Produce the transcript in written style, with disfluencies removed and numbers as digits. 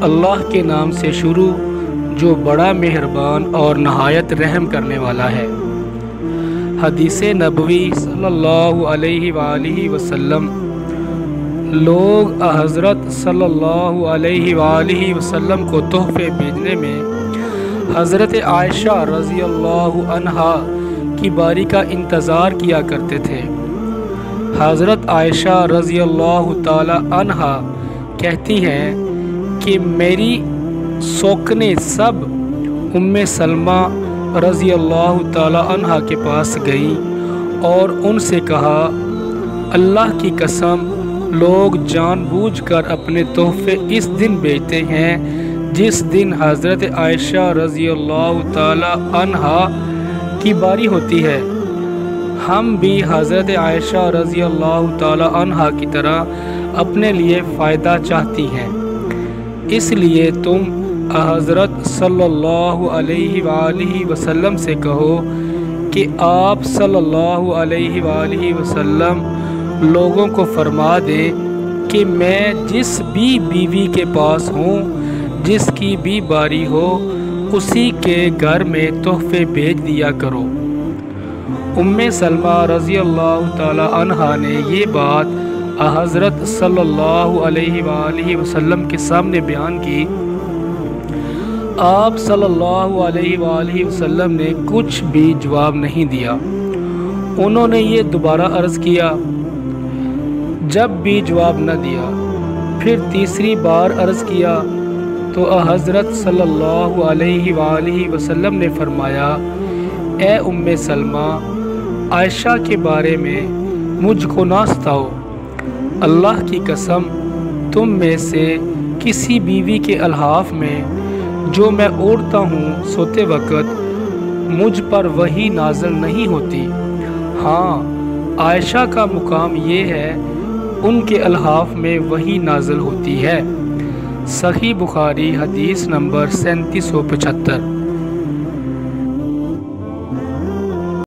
اللہ کے نام سے شروع جو بڑا مہربان اور نہایت رحم کرنے والا ہے۔ حدیث نبوی صلی اللہ علیہ وآلہ وسلم۔ لوگ حضرت صلی اللہ علیہ وآلہ وسلم کو تحفے بھیجنے میں حضرت عائشہ رضی اللہ عنہا کی باری کا انتظار کیا کرتے تھے۔ حضرت عائشہ رضی اللہ تعالی عنہا کہتی ہیں کہ میری سوکنے سب ام سلمہ رضی اللہ تعالی عنہا کے پاس گئیں اور ان سے کہا، اللہ کی قسم لوگ جان بوجھ کر اپنے تحفے اس دن بیچتے ہیں جس دن حضرت عائشہ رضی اللہ تعالی عنہا کی باری ہوتی ہے۔ ہم بھی حضرت عائشہ رضی اللہ تعالی عنہا کی طرح اپنے لیے فائدہ چاہتی ہیں، اس لیے تم حضرت صلی اللہ علیہ وآلہ وسلم سے کہو کہ آپ صلی اللہ علیہ وآلہ وسلم لوگوں کو فرما دیں کہ میں جس بھی بیوی کے پاس ہوں، جس کی بھی باری ہو، اسی کے گھر میں تحفے بھیج دیا کرو۔ ام سلمہ رضی اللہ تعالی عنہا نے یہ بات حضرت صلی اللہ علیہ وآلہ وسلم کے سامنے بیان کی۔ آپ صلی اللہ علیہ وآلہ وسلم نے کچھ بھی جواب نہیں دیا۔ انہوں نے یہ دوبارہ عرض کیا، جب بھی جواب نہ دیا، پھر تیسری بار عرض کیا تو حضرت صلی اللہ علیہ وآلہ وسلم نے فرمایا، اے ام سلمہ، عائشہ کے بارے میں مجھ کو نہ ستاؤ۔ اللہ کی قسم تم میں سے کسی بیوی کے الحاف میں جو میں اوڑھتا ہوں سوتے وقت مجھ پر وحی نازل نہیں ہوتی۔ ہاں، عائشہ کا مقام یہ ہے ان کے الحاف میں وحی نازل ہوتی ہے۔ صحیح بخاری حدیث نمبر 3775۔